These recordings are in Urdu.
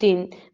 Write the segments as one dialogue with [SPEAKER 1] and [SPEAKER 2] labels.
[SPEAKER 1] 3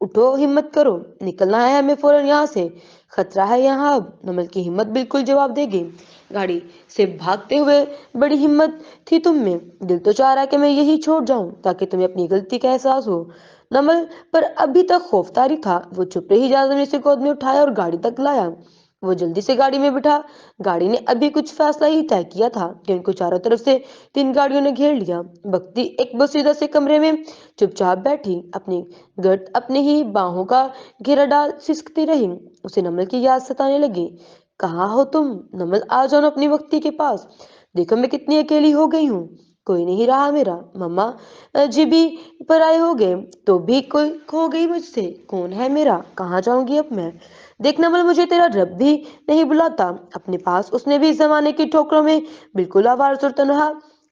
[SPEAKER 1] اٹھو، ہمت کرو، نکلنا ہے ہمیں فوراً یہاں سے، خطرہ ہے یہاں اب۔ نمل کی ہمت بالکل جواب دے گی، گاڑی سے بھاگتے ہوئے۔ بڑی ہمت تھی تم میں، دل تو چاہ رہا کہ میں یہی چھوڑ جاؤں تاکہ تمہیں اپنی غلطی کا احساس ہو۔ نمل پر ابھی تک خوف طاری تھا، وہ چھپ رہی اجازت نے اسے گود میں اٹھایا اور گاڑی تک لایا۔ وہ جلدی سے گاڑی میں بٹھا۔ گاڑی نے ابھی کچھ فاصلہ ہی طے کیا تھا کہ ان کو چاروں طرف سے 3 گاڑیوں نے گھیر لیا۔ بھکتی ایک بسیدہ سے کمرے میں چپ چاپ بیٹھی، اپنی گرد اپنے ہی باہوں کا گھیرا ڈال سسکتی رہی۔ اسے نمل کی یاد ستانے لگی۔ کہاں ہو تم؟ نمل، آ جاؤ اپنی بھکتی کے پاس، دیکھو میں کتنی اکیلی ہو گئی ہوں، کوئی نہیں رہا میرا۔ مما جی بھی پرائے ہو گئے تو بھی کوئی کھو گئی مجھ سے، کون ہے میرا؟ کہاں جاؤں گی اب میں؟ دیکھ نمل، مجھے تیرا رب بھی نہیں بلاتا اپنے پاس، اس نے بھی اس زمانے کی ٹھوکروں میں بالکل آوارہ اور تنہا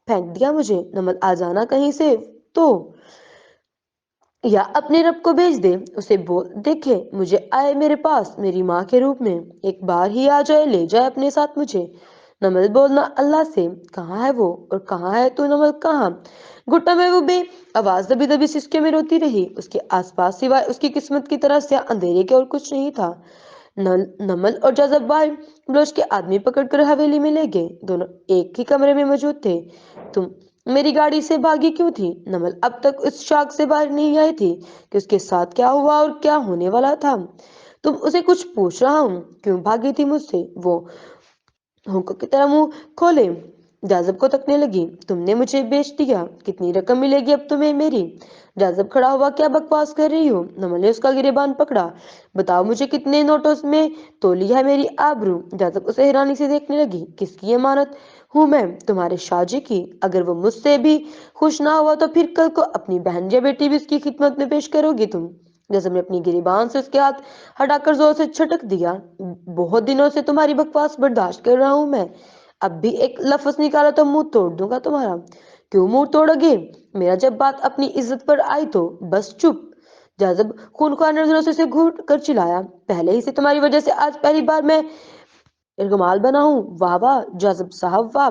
[SPEAKER 1] پھینک دیا مجھے۔ نمل، آ جانا کہیں سے تو، یا اپنے رب کو بھیج دے، اسے بول دیکھے مجھے آئے میرے پاس میری ماں کے روپ میں، ایک بار ہی آ جائے، لے جائے اپنے ساتھ مجھے۔ نمل، بولنا اللہ سے، کہاں ہے وہ اور کہاں ہے تو؟ نمل، کہاں؟ گھٹنوں میں وہ بے آواز دبی دبی سسکیوں میں روتی رہی۔ اس کے آس پاس سوائے اس کی قسمت کی طرح سیاہ اندھیرے کے اور کچھ نہیں تھا۔ نمل اور جذب باہر بلوچ کے آدمی پکڑ کر حویلی میں لے گئے، دونوں ایک ہی کمرے میں موجود تھے۔ تم میری گاڑی سے بھاگی کیوں تھی؟ نمل اب تک اس شاک سے باہر نہیں آئی تھی کہ اس کے ساتھ کیا ہوا اور کیا ہونے والا تھا۔ تم اسے کچھ پوچھ رہا ہوں، کیوں بھاگی تھی مجھ سے؟ وہ ہونکوں کی طرح منہ کھولے جاذب کو تکنے لگی۔ تم نے مجھے بیچ دیا، کتنی رقم ملے گی اب تمہیں میری؟ جاذب کھڑا ہوا، کیا بکواس کر رہی ہو؟ نمل نے اس کا گریبان پکڑا۔ بتاؤ مجھے کتنے نوٹوں میں تولی ہے میری آبرو؟ جاذب اسے حیرانی سے دیکھنے لگی۔ کس کی امانت ہوں میں؟ تمہارے شاہ جی کی۔ اگر وہ مجھ سے بھی خوش نہ ہوا تو پھر کل کو اپنی بہن یا بیٹی بھی اس کی خدمت میں پیش کرو گی تم۔ جاذب نے اپنی گریبان سے اس کے ہاتھ ہٹا کر زور سے چھٹک دیا۔ بہت دنوں سے تمہاری بکواس برداشت کر رہا ہوں میں، اب بھی ایک لفظ نکالا تو منہ توڑ دوں گا تمہارا۔ کیوں منہ توڑو گے میرا؟ جب بات اپنی عزت پر آئی تو بس چپ۔ جاذب خونخوار نظروں سے اسے گھونٹ کر چلایا۔ پہلے ہی سے تمہاری وجہ سے آج پہلی بار میں ارغمال بنا ہوں۔ واہ واہ جاذب صاحب واہ،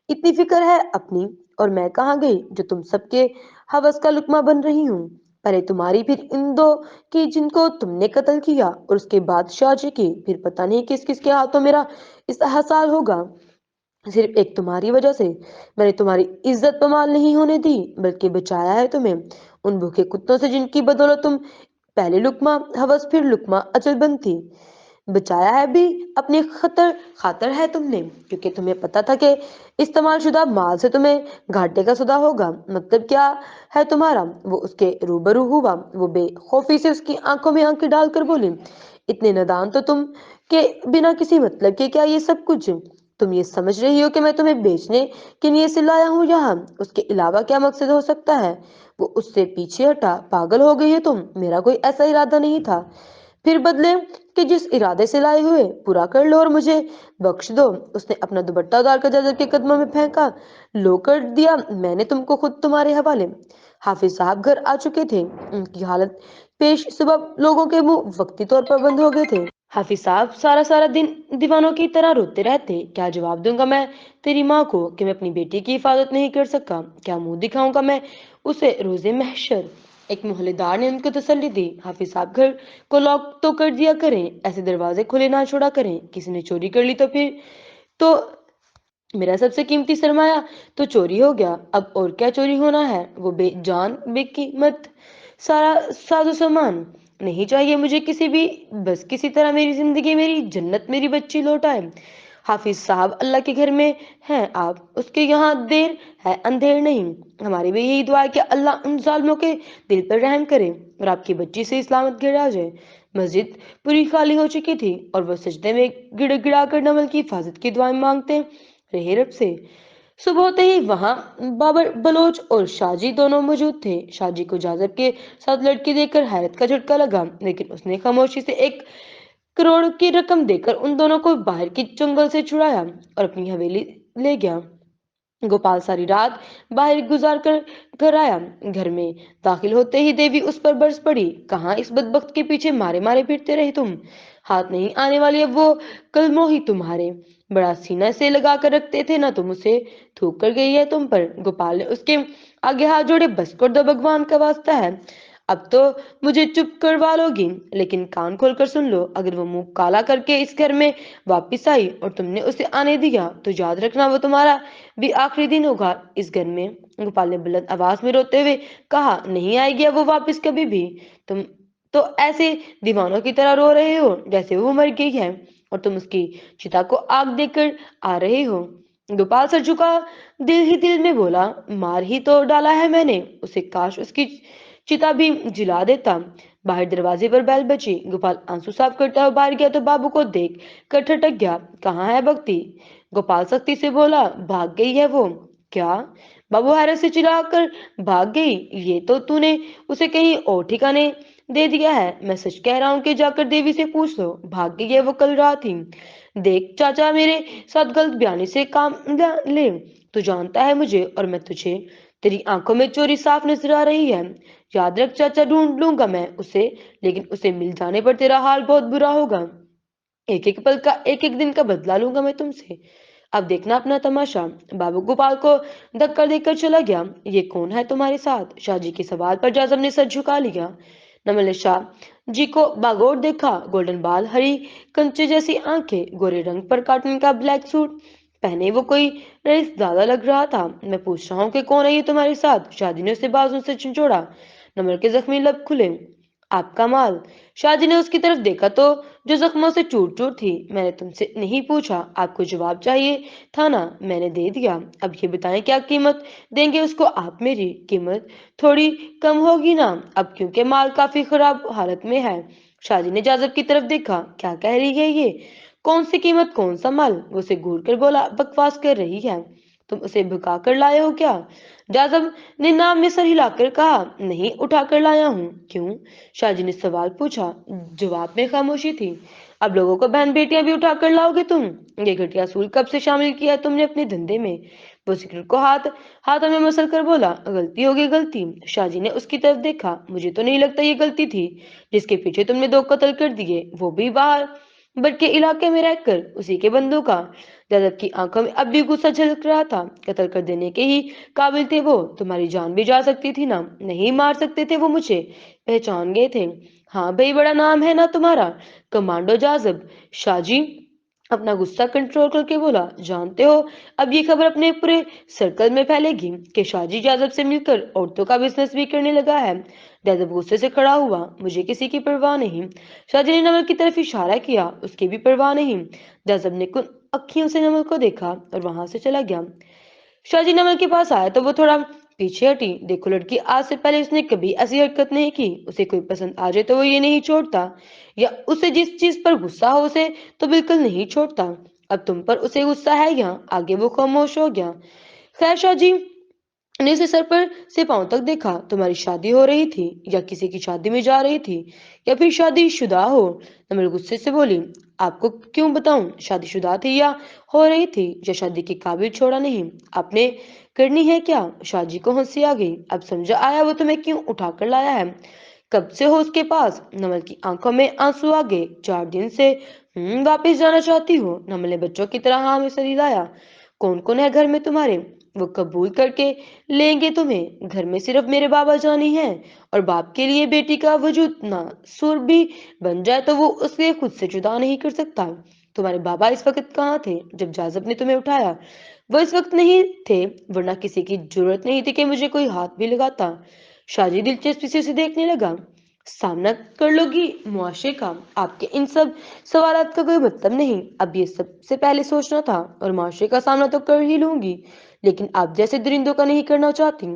[SPEAKER 1] اتنی فکر ہے اپنی، اور میں کہاں گئی جو تم سب کے ہوس کا لقمہ بن رہی ہوں؟ پہلے تمہاری، پھر ان دو کی جن کو تم نے قتل کیا، اور اس کے بعد شاہ جی کی، پھر پتہ نہیں کس کس کے ہاتھوں میرا استحصال ہوگا۔ صرف ایک تمہاری وجہ سے میں نے تمہاری عزت پامال نہیں ہونے دی، بلکہ بچایا ہے تمہیں ان بھوکے کتوں سے جن کی بدولت تم پہلے لقمہ ہوس پھر لقمہ اجل بنتی۔ بچایا ہے بھی اپنے خاطر ہے تم نے، کیونکہ تمہیں پتا تھا کہ استعمال شدہ مال سے تمہیں گھاٹے کا سودا ہوگا۔ مطلب کیا ہے تمہارا؟ وہ اس کے روبرو ہوا۔ وہ بے خوفی سے اس کی آنکھوں میں آنکھیں ڈال کر بولی، اتنے نادان تو تم کہ بنا کسی مطلب کے کیا یہ سب کچھ؟ تم یہ سمجھ رہی ہو کہ میں تمہیں بیچنے کے لیے سے لایا ہوں یہاں؟ اس کے علاوہ کیا مقصد ہو سکتا ہے؟ وہ اس سے پیچھے ہٹا۔ پاگل ہو گئی ہے تم، میرا کوئی ایسا ارادہ نہیں تھا۔ پھر بدلے کہ جس ارادے سے لائے ہوئے پورا کر لو اور مجھے بخش دو۔ اس نے اپنا دوپٹہ اتار کر جاذب کے قدموں میں پھینکا۔ لو کر دیا میں نے تم کو خود تمہارے حوالے۔ حافظ صاحب گھر آ چکے تھے، ان کی حالت پیش سبب لوگوں کے منہ وقتی طور پر بند ہو گئے تھے۔ حافظ صاحب سارا دن دیوانوں کی طرح روتے رہتے۔ کیا جواب دوں گا میں تیری ماں کو کہ میں اپنی بیٹی کی حفاظت نہیں کر سکا؟ کیا منہ دکھاؤں گا میں اسے روزے محشر؟ ایک محلے دار نے ان کو تسلی دی، حافظ صاحب گھر کو لاک تو کر دیا کریں، ایسے دروازے کھلے نہ چھوڑا کریں، کسی نے چوری کر لی تو پھر تو میرا سب سے قیمتی سرمایہ تو چوری ہو گیا۔ اب اور کیا چوری ہونا ہے؟ وہ بے جان بے قیمت سارا ساز و سامان نہیں چاہیے مجھے کسی بھی، بس کسی طرح میری زندگی، میری جنت، میری بچی لوٹ آئے۔ حافظ صاحب اللہ کے گھر میں ہیں آپ، اس کے یہاں دیر ہے اندھیر نہیں۔ ہماری بھی یہی دعا ہے کہ اللہ ان ظالموں کے دل پر رحم کرے اور آپ کی بچی سے سلامت گھر آ جائے۔ مسجد پوری خالی ہو چکی تھی اور وہ سجدے میں گڑ گڑا کر نمل کی حفاظت کی دعائیں مانگتے رہے رب سے۔ صبح ہوتے ہی وہاں بابر بلوچ اور شاہ جی دونوں موجود تھے۔ شاہ جی کو جاذب کے ساتھ لڑکی دیکھ کر حیرت کا جھٹکا لگا، لیکن اس نے خاموشی سے 1 کروڑ کی رقم دے کر ان دونوں کو باہر کی چنگل سے چھڑایا اور اپنی حویلی لے گیا۔ گوپال ساری رات باہر گزار کر گھر آیا۔ گھر میں داخل ہوتے ہی دیوی اس پر برس پڑی، کہاں اس بدبخت کے پیچھے مارے مارے پھرتے رہے تم؟ ہاتھ نہیں آنے والی اب وہ کلموں ہی تمہارے بڑا سینہ سے لگا کر رکھتے تھے نہ، تم اسے تھوک کر گئی ہے تم پر۔ گوپال نے اس کے آگے ہاتھ جوڑے، بس کر دو، بھگوان کا واسطہ ہے اب تو مجھے چپ کروا لوگی، لیکن کان کھول کر سن لو، اگر وہ منہ کالا کر کے اس گھر میں واپس آئی اور تم نے اسے آنے دیا تو یاد رکھنا وہ تمہارا بھی آخری دن ہوگا اس گھر میں۔ گوپال نے بلند آواز میں روتے ہوئے کہا، نہیں آئے گی اب وہ واپس کبھی بھی۔ تم تو ایسے دیوانوں کی طرح رو رہے ہو جیسے وہ مر گئی ہے اور تم اس کی چتا کو آگ دے کر آ رہے ہو۔ گوپال سر جھکا، دل ہی دل میں بولا، مار ہی تو ڈالا ہے میں نے اسے، کاش اس کی چتا بھی جلا دیتا۔ باہر دروازے پر بیل بجی۔ گوپال آنسو صاف کرتا ہوا باہر گیا تو بابو کو دیکھ کر ٹھٹک گیا۔ کہاں ہے بھکتی؟ گوپال سختی سے بولا، بھاگ گئی ہے وہ۔ کیا؟ بابو حیرت سے چلا کر، بھاگ گئی؟ یہ تو نے اسے کہیں اور ٹھکانے دے دیا ہے۔ میں سچ کہہ رہا ہوں کہ جا کر دیوی سے پوچھ لو، بھاگ گئی ہے وہ کل رات ہی۔ دیکھ چاچا، میرے ساتھ غلط بیانی سے کام نہ لے، تو جانتا ہے مجھے اور میں تجھے، تیری آنکھوں میں چوری صاف نظر آ رہی ہے۔ یاد رکھ چاچا، ڈھونڈ لوں گا میں اسے، لیکن اسے مل جانے پر تیرا حال بہت برا ہوگا۔ ایک ایک پل کا، ایک ایک دن کا بدلہ لوں گا میں تم سے۔ اب دیکھنا اپنا تماشا۔ بابو گوپال کو دھکا دے کر چلا گیا۔ یہ کون ہے تمہارے ساتھ؟ شاہ جی کے سوال پر جازم نے سر جھکا لیا۔ نمل نے شاہ جی کو باغور دیکھا، گولڈن بال، ہری کنچے جیسی آنکھیں، گورے رنگ پر کاٹن کا بلیک سوٹ پہنے وہ کوئی رئیس زیادہ لگ رہا تھا۔ میں پوچھ رہا ہوں کہ کون ہے یہ تمہارے ساتھ؟ شاہ جی نے اسے بازو سے جھنجھوڑا۔ نمل کے زخمی لب کھلے۔ آپ کا مال؟ شاہ جی نے اس کی طرف دیکھا تو جو زخموں سے چور چور تھی۔ میں نے تم سے نہیں پوچھا، آپ کو جواب چاہیے تھا نا، میں نے دے دیا۔ اب یہ بتائیں کیا قیمت دیں گے اس کو آپ؟ میری قیمت تھوڑی کم ہوگی نا اب، کیونکہ مال کافی خراب حالت میں ہے۔ شاہ جی نے جازب کی طرف دیکھا۔ کیا کہہ رہی ہے یہ؟ کون سی قیمت، کون سا مال؟ وہ اسے گھور کر بولا، بکواس کر رہی ہے، تم اسے بھگا کر لائے ہو کیا؟ جازب نے نام میں سر ہلا کر کہا، نہیں، اٹھا کر لایا ہوں۔ کیوں؟ شاہ جی نے سوال پوچھا۔ جواب میں خاموشی تھی۔ اب لوگوں کو بہن بیٹیاں بھی اٹھا کر لاؤ گے تم؟ یہ گھٹیا اصول کب سے شامل کیا ہے تم نے اپنے دھندے میں؟ وہ سگریٹ کو ہاتھوں میں مسل کر بولا، غلطی ہوگی غلطی۔ شاہ جی نے اس کی طرف دیکھا۔ مجھے تو نہیں لگتا یہ غلطی تھی جس کے پیچھے تم نے 2 قتل کر دیے، وہ بھی باہر بٹ کے علاقے میں رہ کر، اسی کے بندوں کا۔ جذب کی آنکھوں میں اب بھی غصہ جھلک رہا تھا۔ قتل کر دینے کے ہی قابل تھے وہ، تمہاری جان بھی جا سکتی تھی نا، نہیں مار سکتے تھے وہ مجھے، پہچان گئے تھے۔ ہاں بھئی، بڑا نام ہے نا تمہارا، کمانڈو جازب۔ شاہ جی اپنا غصہ کنٹرول کر کے بولا، جانتے ہو اب یہ خبر اپنے پورے سرکل میں پھیلے گی کہ شاہ جی جازب سے مل کر عورتوں کا بزنس بھی کرنے لگا ہے۔ جازب غصے سے کھڑا ہوا، مجھے کسی کی پرواہ نہیں۔ شاہ جی نے نمل کی طرف اشارہ کیا، اس کی بھی پرواہ نہیں۔ جازب نے کن اکھیوں سے نمل کو دیکھا اور وہاں سے چلا گیا۔ شاہ جی نمل کے پاس آیا تو وہ تھوڑا پیچھے ہٹی۔ دیکھو لڑکی، آج سے پہلے اس نے کبھی ایسی حرکت نہیں کی، اسے کوئی پسند آ جائے تو وہ یہ نہیں چھوڑتا، یا اسے جس چیز پر غصہ ہو اسے تو بالکل نہیں چھوڑتا۔ اب تم پر اسے غصہ ہے یا؟ آگے وہ خاموش ہو گیا۔ خیر، شاہ جی نے اسے سر پر سے پاؤں تک دیکھا۔ تمہاری شادی ہو رہی تھی یا کسی کی شادی میں جا رہی تھی، یا پھر شادی شدہ ہو؟ نمل غصے سے بولی، آپ کو کیوں بتاؤں، شادی شدہ تھی یا ہو رہی تھی، یا شادی کے قابل چھوڑا نہیں آپ نے کرنی ہے کیا؟ شاہ جی کو ہنسی آ گئی۔ اب سمجھا آیا وہ تمہیں کیوں اٹھا کر لایا ہے، کب سے ہو اس کے پاس؟ نمل کی آنکھوں میں آنسو آ گئے۔ 4 دن سے واپس جانا چاہتی ہو؟ نمل نے بچوں کی طرح ہاں میں سر ہلایا۔ کون کون ہے گھر میں تمہارے؟ وہ قبول کر کے لیں گے تمہیں؟ گھر میں صرف میرے بابا جانی ہیں، اور باپ کے لیے بیٹی کا وجود نہ سور بھی بن جائے تو وہ اسے خود سے جدا نہیں کر سکتا۔ تمہارے بابا اس وقت کہاں تھے جب جازب نے تمہیں اٹھایا؟ وہ اس وقت نہیں تھے، ورنہ کسی کی ضرورت نہیں تھی کہ مجھے کوئی ہاتھ بھی لگاتا۔ شاہ جی دلچسپی سے اسے دیکھنے لگا۔ سامنا کر لو گی معاشرے کا، آپ کے ان سب سوالات کا کوئی مطلب نہیں، اب یہ سب سے پہلے سوچنا تھا، اور معاشرے کا سامنا تو کر ہی لوں گی، لیکن آپ جیسے درندوں کا نہیں کرنا چاہتی۔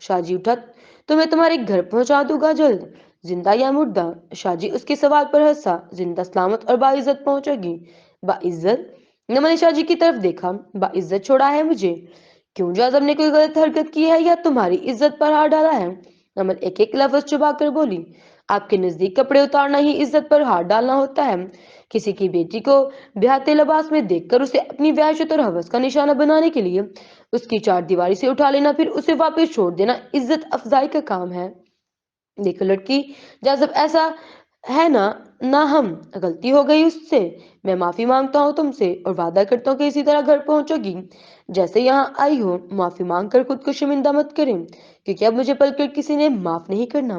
[SPEAKER 1] شاہ جی اٹھا، تو میں تمہارے گھر پہنچا دوں گا جلد، زندہ یا مردہ؟ شاہ جی اس کے سوال پر ہنسا، زندہ سلامت اور باعزت پہنچے گی۔ باعزت؟ نمل نے شاہ جی کی طرف دیکھا، باعزت چھوڑا ہے مجھے؟ کیوں، جازب نے کوئی غلط حرکت کی ہے یا تمہاری عزت پر ہاتھ ڈالا ہے؟ نمل ایک ایک لفظ چبا کر بولی، آپ کے نزدیک کپڑے اتارنا ہی عزت پر ہاتھ ڈالنا ہوتا ہے؟ کسی کی بیٹی کو بیاہتے لباس میں دیکھ کر اسے اپنی وحشت اور ہوس کا نشانہ بنانے کے لیے اس کی 4 دیواری سے اٹھا لینا، پھر اسے واپس چھوڑ دینا عزت افزائی کا کام ہے؟ دیکھو لڑکی، جازب ایسا ہے نا، ہم غلطی ہو گئی اس سے، میں معافی مانگتا ہوں تم سے، اور وعدہ کرتا ہوں کہ اسی طرح گھر پہنچو گی جیسے یہاں آئی ہو۔ معافی مانگ کر خود کو شرمندہ مت کریں، کیونکہ اب مجھے پل کر کسی نے معاف نہیں کرنا۔